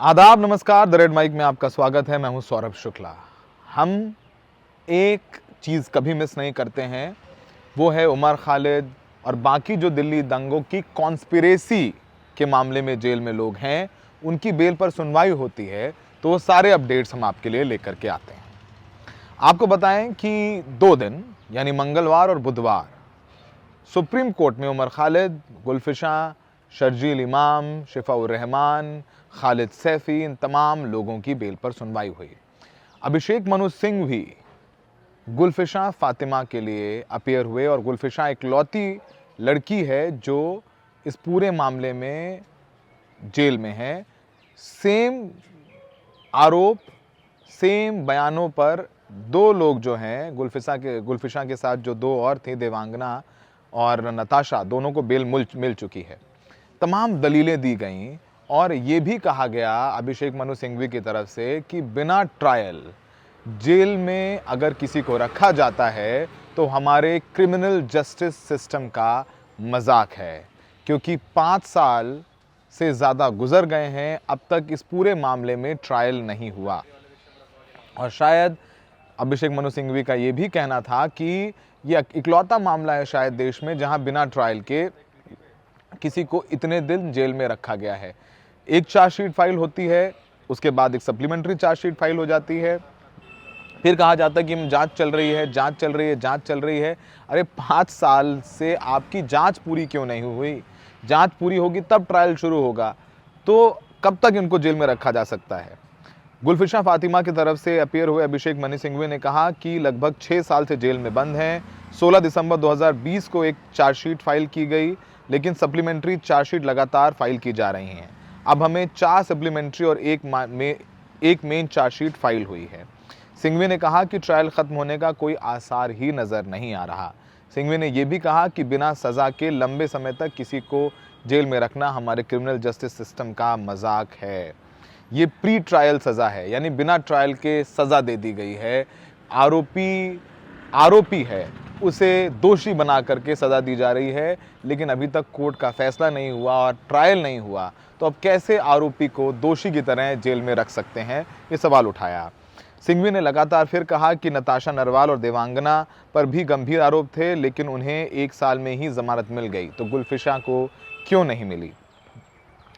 आदाब, नमस्कार। The red mic में आपका स्वागत है। मैं हूं सौरभ शुक्ला। हम एक चीज़ कभी मिस नहीं करते हैं, वो है उमर खालिद और बाकी जो दिल्ली दंगों की कॉन्स्पिरेसी के मामले में जेल में लोग हैं, उनकी बेल पर सुनवाई होती है तो वो सारे अपडेट्स हम आपके लिए लेकर के आते हैं। आपको बताएं कि 2 दिन यानी मंगलवार और बुधवार सुप्रीम कोर्ट में उमर खालिद, गुलफिशा, शर्जील इमाम, शिफाउर रहमान, खालिद सैफी, इन तमाम लोगों की बेल पर सुनवाई हुई। अभिषेक मनु सिंह भी गुलफिशा फातिमा के लिए अपीयर हुए और गुलफिशा इकलौती लड़की है जो इस पूरे मामले में जेल में है। सेम आरोप, सेम बयानों पर 2 लोग जो हैं गुलफिशा के साथ जो 2 और थी, देवांगना और नताशा, दोनों को बेल मिल चुकी है। तमाम दलीलें दी गईं और ये भी कहा गया अभिषेक मनु सिंघवी की तरफ से कि बिना ट्रायल जेल में अगर किसी को रखा जाता है तो हमारे क्रिमिनल जस्टिस सिस्टम का मजाक है, क्योंकि 5 साल से ज़्यादा गुजर गए हैं, अब तक इस पूरे मामले में ट्रायल नहीं हुआ। और शायद अभिषेक मनु सिंघवी का ये भी कहना था कि यह इकलौता मामला है शायद देश में जहां बिना ट्रायल के किसी को इतने दिन जेल में रखा गया है। एक चार्जशीट फाइल होती है, उसके बाद एक सप्लीमेंट्री चार्जशीट फाइल हो जाती है, फिर कहा जाता है कि जांच चल रही है, जांच चल रही है, जांच चल रही है। अरे 5 साल से आपकी जांच पूरी क्यों नहीं हुई? जांच पूरी होगी तब ट्रायल शुरू होगा, तो कब तक इनको जेल में रखा जा सकता है? गुलफिशा फातिमा की तरफ से अपीयर हुए अभिषेक मनु सिंघवी ने कहा कि लगभग 6 साल से जेल में बंद हैं। 16 दिसंबर 2020 को एक चार्जशीट फाइल की गई, लेकिन सप्लीमेंट्री चार्जशीट लगातार फाइल की जा रही हैं। अब हमें 4 सप्लीमेंट्री और एक मेन चार्जशीट फाइल हुई है। सिंघवी ने कहा कि ट्रायल खत्म होने का कोई आसार ही नजर नहीं आ रहा। सिंघवी ने यह भी कहा कि बिना सजा के लंबे समय तक किसी को जेल में रखना हमारे क्रिमिनल जस्टिस सिस्टम का मजाक है। ये प्री ट्रायल सजा है, यानी बिना ट्रायल के सजा दे दी गई है। आरोपी है, उसे दोषी बना करके सजा दी जा रही है, लेकिन अभी तक कोर्ट का फैसला नहीं हुआ और ट्रायल नहीं हुआ, तो अब कैसे आरोपी को दोषी की तरह जेल में रख सकते हैं, ये सवाल उठाया। सिंघवी ने लगातार फिर कहा कि नताशा नरवाल और देवांगना पर भी गंभीर आरोप थे, लेकिन उन्हें 1 साल में ही जमानत मिल गई, तो गुलफिशा को क्यों नहीं मिली?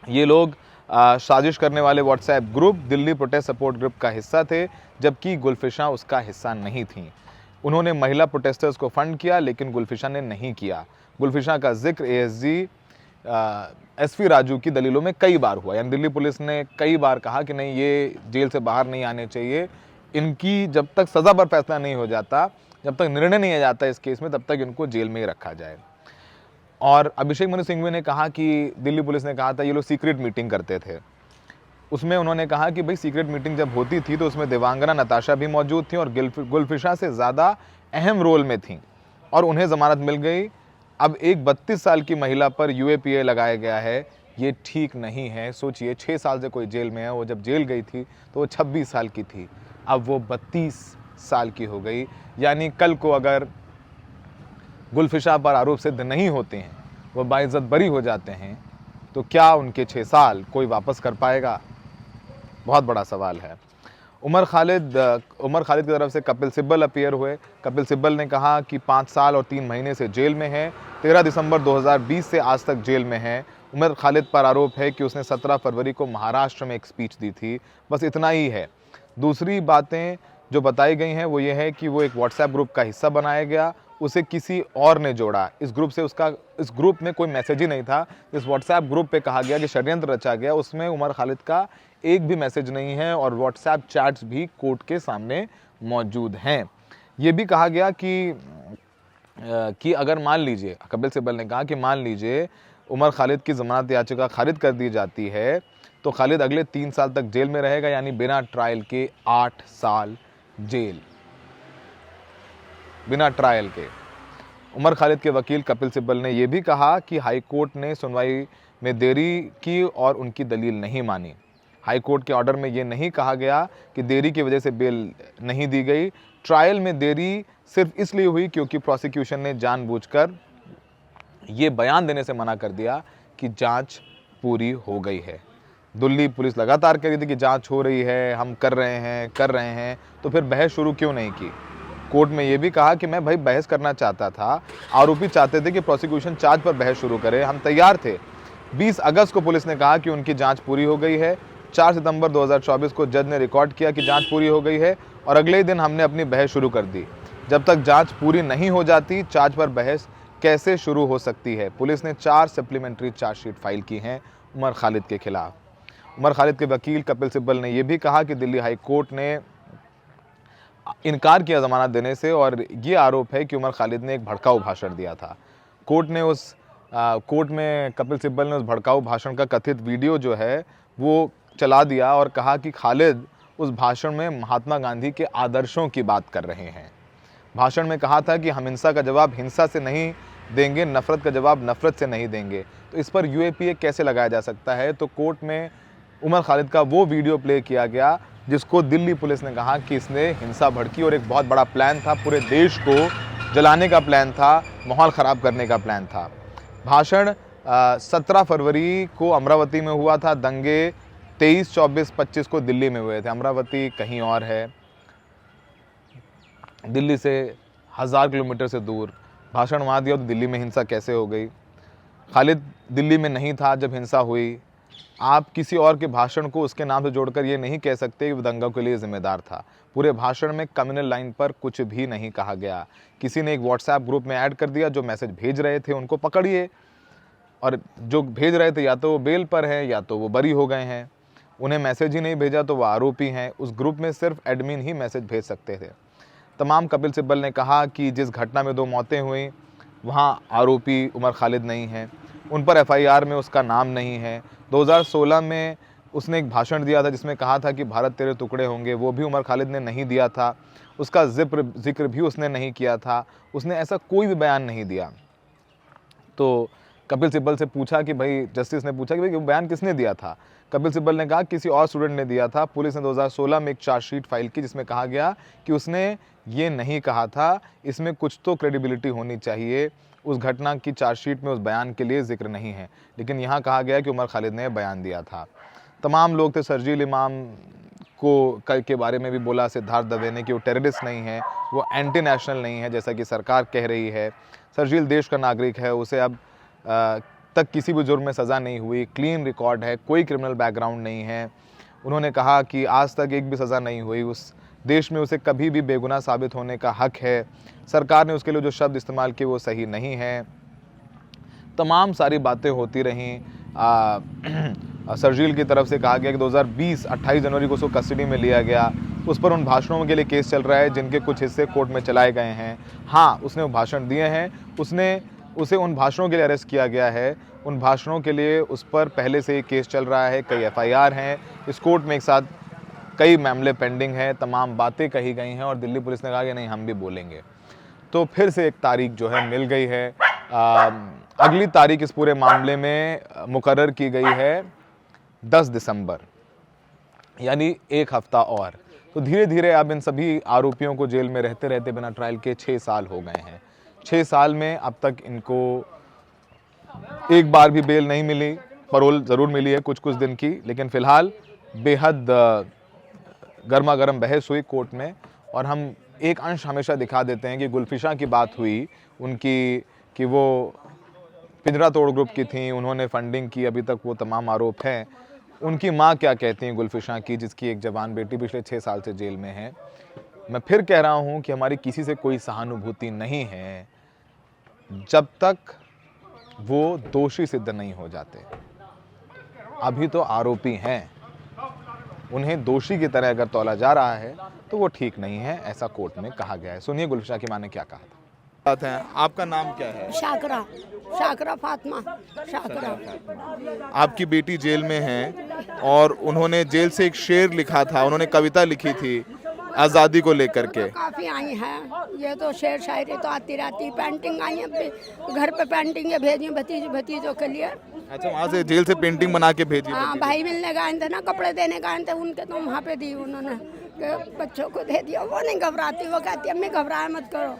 ये लोग साजिश करने वाले WhatsApp group Delhi protest support group का हिस्सा थे, जबकि गुलफिशा उसका हिस्सा नहीं थी। उन्होंने महिला प्रोटेस्टर्स को फंड किया, लेकिन गुलफिशा ने नहीं किया। गुलफिशा का जिक्र एएसजी एसपी राजू की दलीलों में कई बार हुआ, यानी दिल्ली पुलिस ने कई बार कहा कि नहीं, ये जेल से बाहर नहीं आने चाहिए, इनकी जब तक सजा पर फैसला नहीं हो जाता, जब तक निर्णय नहीं आ जाता इस केस में, तब तक इनको जेल में ही रखा जाए। और अभिषेक मनु सिंघवी ने कहा कि दिल्ली पुलिस ने कहा था ये लोग सीक्रेट मीटिंग करते थे। उसमें उन्होंने कहा कि भाई सीक्रेट मीटिंग जब होती थी तो उसमें देवांगना, नताशा भी मौजूद थी और गुलफिशा से ज़्यादा अहम रोल में थी और उन्हें ज़मानत मिल गई। अब एक 32 साल की महिला पर यूएपीए लगाया गया है, ये ठीक नहीं है। सोचिए, 6 साल से कोई जेल में है, वो जब जेल गई थी तो वो 26 साल की थी, अब वो 32 साल की हो गई। यानी कल को अगर गुलफिशा पर आरोप सिद्ध नहीं होते हैं, वो बाइज्जत बरी हो जाते हैं, तो क्या उनके 6 साल कोई वापस कर पाएगा? बहुत बड़ा सवाल है। उमर खालिद की तरफ से कपिल सिब्बल अपीयर हुए। कपिल सिब्बल ने कहा कि 5 साल और 3 महीने से जेल में है, 13 दिसंबर 2020 से आज तक जेल में है। उमर खालिद पर आरोप है कि उसने 17 फरवरी को महाराष्ट्र में एक स्पीच दी थी, बस इतना ही है। दूसरी बातें जो बताई गई हैं वो ये है कि वो एक व्हाट्सएप ग्रुप का हिस्सा बनाया गया, उसे किसी और ने जोड़ा। इस ग्रुप में कोई मैसेज ही नहीं था। इस व्हाट्सएप ग्रुप पे कहा गया कि षड्यंत्र रचा गया, उसमें उमर खालिद का एक भी मैसेज नहीं है और व्हाट्सएप चैट्स भी कोर्ट के सामने मौजूद हैं। ये भी कहा गया कि अगर मान लीजिए, कपिल सिब्बल ने कहा कि मान लीजिए उमर खालिद की जमानत याचिका खारिज कर दी जाती है तो खालिद अगले 3 साल तक जेल में रहेगा, यानी बिना ट्रायल के 8 साल जेल, बिना ट्रायल के। उमर खालिद के वकील कपिल सिब्बल ने यह भी कहा कि हाईकोर्ट ने सुनवाई में देरी की और उनकी दलील नहीं मानी। हाईकोर्ट के ऑर्डर में यह नहीं कहा गया कि देरी की वजह से बेल नहीं दी गई। ट्रायल में देरी सिर्फ इसलिए हुई क्योंकि प्रोसिक्यूशन ने जानबूझकर ये बयान देने से मना कर दिया कि जांच पूरी हो गई है। दिल्ली पुलिस लगातार कह रही थी कि जांच हो रही है, हम कर रहे हैं, तो फिर बहस शुरू क्यों नहीं की? कोर्ट में ये भी कहा कि मैं भाई बहस करना चाहता था, आरोपी चाहते थे कि प्रोसिक्यूशन चार्ज पर बहस शुरू करे, हम तैयार थे। 20 अगस्त को पुलिस ने कहा कि उनकी जांच पूरी हो गई है। 4 सितंबर 2024 को जज ने रिकॉर्ड किया कि जांच पूरी हो गई है और अगले ही दिन हमने अपनी बहस शुरू कर दी। जब तक जांच पूरी नहीं हो जाती, चार्ज पर बहस कैसे शुरू हो सकती है? पुलिस ने 4 सप्लीमेंट्री चार्जशीट फाइल की हैं उमर खालिद के खिलाफ। उमर खालिद के वकील कपिल सिब्बल ने यह भी कहा कि दिल्ली हाई कोर्ट ने इनकार किया जमानत देने से और ये आरोप है कि उमर खालिद ने एक भड़काऊ भाषण दिया था। कोर्ट में कपिल सिब्बल ने उस भड़काऊ भाषण का कथित वीडियो जो है वो चला दिया और कहा कि खालिद उस भाषण में महात्मा गांधी के आदर्शों की बात कर रहे हैं। भाषण में कहा था कि हम हिंसा का जवाब हिंसा से नहीं देंगे, नफरत का जवाब नफरत से नहीं देंगे। तो इस पर यूएपीए कैसे लगाया जा सकता है? तो कोर्ट में उमर खालिद का वो वीडियो प्ले किया गया जिसको दिल्ली पुलिस ने कहा कि इसने हिंसा भड़की और एक बहुत बड़ा प्लान था, पूरे देश को जलाने का प्लान था, माहौल ख़राब करने का प्लान था। भाषण 17 फरवरी को अमरावती में हुआ था, दंगे 23, 24, 25 को दिल्ली में हुए थे। अमरावती कहीं और है, दिल्ली से 1000 किलोमीटर से दूर। भाषण वहाँ दिया तो दिल्ली में हिंसा कैसे हो गई? खालिद दिल्ली में नहीं था जब हिंसा हुई। आप किसी और के भाषण को उसके नाम से जोड़कर ये नहीं कह सकते कि वो दंगा के लिए जिम्मेदार था। पूरे भाषण में कम्युनल लाइन पर कुछ भी नहीं कहा गया। किसी ने एक व्हाट्सएप ग्रुप में ऐड कर दिया, जो मैसेज भेज रहे थे उनको पकड़िए, और जो भेज रहे थे या तो वो बेल पर हैं या तो वो बरी हो गए हैं। उन्हें मैसेज ही नहीं भेजा तो वो आरोपी हैं। उस ग्रुप में सिर्फ एडमिन ही मैसेज भेज सकते थे। तमाम कपिल सिब्बल ने कहा कि जिस घटना में 2 मौतें हुई वहाँ आरोपी उमर खालिद नहीं है, उन पर एफआईआर में उसका नाम नहीं है। 2016 में उसने एक भाषण दिया था जिसमें कहा था कि भारत तेरे टुकड़े होंगे, वो भी उमर खालिद ने नहीं दिया था। उसका जिक्र भी उसने नहीं किया था। उसने ऐसा कोई भी बयान नहीं दिया। तो कपिल सिब्बल से पूछा कि भाई, जस्टिस ने पूछा कि भाई वो बयान किसने दिया था? कपिल सिब्बल ने कहा किसी और स्टूडेंट ने दिया था। पुलिस ने 2016 में एक चार्जशीट फाइल की जिसमें कहा गया कि उसने ये नहीं कहा था। इसमें कुछ तो क्रेडिबिलिटी होनी चाहिए। उस घटना की चार्जशीट में उस बयान के लिए जिक्र नहीं है, लेकिन यहाँ कहा गया कि उमर खालिद ने बयान दिया था। तमाम लोग थे, शर्जील इमाम के बारे में भी बोला सिद्धार्थ दवे ने कि वो टेररिस्ट नहीं है, वो एंटी नेशनल नहीं है जैसा कि सरकार कह रही है। शर्जील देश का नागरिक है, उसे अब तक किसी भी जुर्म में सज़ा नहीं हुई, क्लीन रिकॉर्ड है, कोई क्रिमिनल बैकग्राउंड नहीं है। उन्होंने कहा कि आज तक एक भी सज़ा नहीं हुई, उस देश में उसे कभी भी बेगुनाह साबित होने का हक है। सरकार ने उसके लिए जो शब्द इस्तेमाल किए वो सही नहीं है। तमाम सारी बातें होती रहीं। शर्जील की तरफ से कहा गया कि 2020 28 जनवरी को उसको कस्टडी में लिया गया। उस पर उन भाषणों के लिए केस चल रहा है जिनके कुछ हिस्से कोर्ट में चलाए गए हैं। हाँ, उसने वो भाषण दिए हैं, उसे उन भाषणों के लिए अरेस्ट किया गया है। उन भाषणों के लिए उस पर पहले से ही केस चल रहा है, कई एफआईआर हैं। इस कोर्ट में एक साथ कई मामले पेंडिंग हैं, तमाम बातें कही गई हैं और दिल्ली पुलिस ने कहा कि नहीं, हम भी बोलेंगे। तो फिर से एक तारीख जो है मिल गई है। अगली तारीख इस पूरे मामले में मुकर्रर की गई है 10 दिसंबर, यानी 1 हफ्ता और। तो धीरे धीरे अब इन सभी आरोपियों को जेल में रहते रहते बिना ट्रायल के 6 साल हो गए हैं। 6 साल में अब तक इनको एक बार भी बेल नहीं मिली। पैरोल ज़रूर मिली है कुछ कुछ दिन की, लेकिन फ़िलहाल बेहद गर्मा गर्म बहस हुई कोर्ट में। और हम एक अंश हमेशा दिखा देते हैं कि गुलफिशा की बात हुई उनकी, कि वो पिंजरा तोड़ ग्रुप की थी, उन्होंने फंडिंग की, अभी तक वो तमाम आरोप हैं। उनकी माँ क्या कहती हैं गुलफिशा की, जिसकी एक जवान बेटी पिछले 6 साल से जेल में है। मैं फिर कह रहा हूँ कि हमारी किसी से कोई सहानुभूति नहीं है जब तक वो दोषी सिद्ध नहीं हो जाते। अभी तो आरोपी हैं, उन्हें दोषी की तरह अगर तौला जा रहा है तो वो ठीक नहीं है, ऐसा कोर्ट में कहा गया है। सुनिए गुलफिशा की माँ ने क्या कहा था। बात है, आपका नाम क्या है? शाकरा फातिमा शाकरा। आपकी बेटी जेल में है और उन्होंने जेल से एक शेर लिखा था, उन्होंने कविता लिखी थी आज़ादी को लेकर के। काफ़ी आई हैं, ये तो शेर शायरी तो आती रहती। पेंटिंग आई है, घर पे पेंटिंग भेजी भतीजों के लिए। अच्छा, वहाँ से जेल से पेंटिंग बना के भेजी? हाँ, भाई मिलने गए थे ना, कपड़े देने गए थे उनके, तो वहाँ पे दी उन्होंने। बच्चों को दे दिया। वो नहीं घबराती, वो कहती अम्मी घबराए मत करो,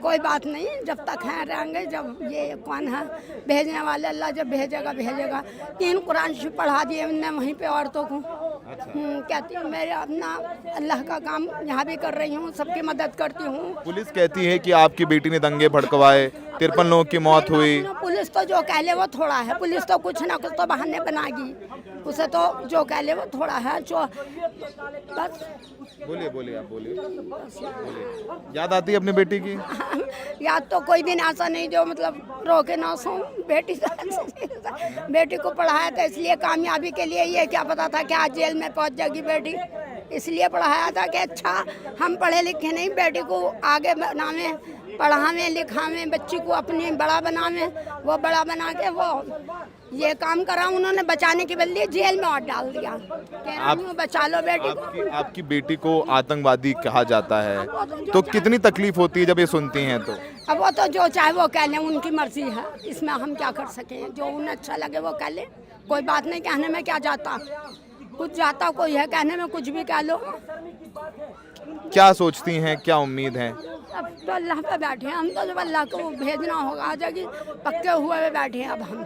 कोई बात नहीं, जब तक हैं रहेंगे, जब ये कौन है भेजने वाले, अल्लाह जब भेजेगा भेजेगा। 3 कुरान शरीफ पढ़ा दिए उनने वहीं पे औरतों को। कहती हूँ मेरे अपना अल्लाह का काम यहाँ भी कर रही हूँ, सबकी मदद करती हूँ। पुलिस कहती है कि आपकी बेटी ने दंगे भड़कवाए, 53 लोगों की मौत हुई। पुलिस तो जो कह ले वो थोड़ा है, पुलिस तो कुछ ना कुछ तो बहाने बनाएगी, उसे तो जो कह ले वो थोड़ा है। जो बस बोलिए आप बोलिए। याद आती है अपनी बेटी की? याद तो कोई दिन ऐसा नहीं जो मतलब रो के ना सो। बेटी को पढ़ाया था इसलिए कामयाबी के लिए, ये क्या पता था कि आज जेल में पहुंच जाएगी बेटी, इसलिए पढ़ाया था कि अच्छा हम पढ़े लिखे नहीं, बेटी को आगे बनावे, पढ़ावें लिखावें, बच्ची को अपनी बड़ा बनावें। वो बड़ा बना के वो ये काम करा, उन्होंने बचाने के बदले जेल में और डाल दिया। बचा लो बेटी को। आपकी बेटी को आतंकवादी कहा जाता है, तो कितनी तकलीफ होती है जब ये सुनती हैं? तो अब वो तो जो चाहे वो कह लें, उनकी मर्जी है, इसमें हम क्या कर सकें। जो उन्हें अच्छा लगे वो कह ले, कोई बात नहीं, कहने में क्या जाता, कुछ जाता कोई है, कहने में कुछ भी कह लो। क्या सोचती हैं, क्या उम्मीद है? अब तो अल्लाह पे बैठे हैं हम, तो जब अल्लाह को भेजना होगा आ जाएगी, पक्के हुए में बैठे हैं अब हम।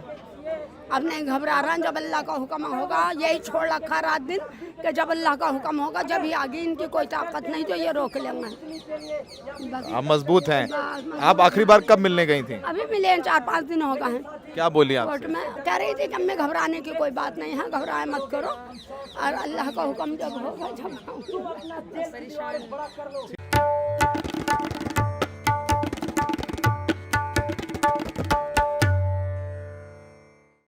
अब नहीं घबरा रहे हैं, जब अल्लाह का हुक्म होगा, यही छोड़ रखा रात दिन कि जब अल्लाह का हुक्म होगा, जब ही आगे इनकी कोई ताकत नहीं जो ये रोक लेंगे। आप मजबूत हैं। आप आखिरी बार कब मिलने गई थी? अभी मिले 4-5 दिन हो गए हैं। क्या बोली आप? कोर्ट में कह रही थी कि हमें घबराने की कोई बात नहीं है, घबराए मत करो, और अल्लाह का हुक्म जब होगा जब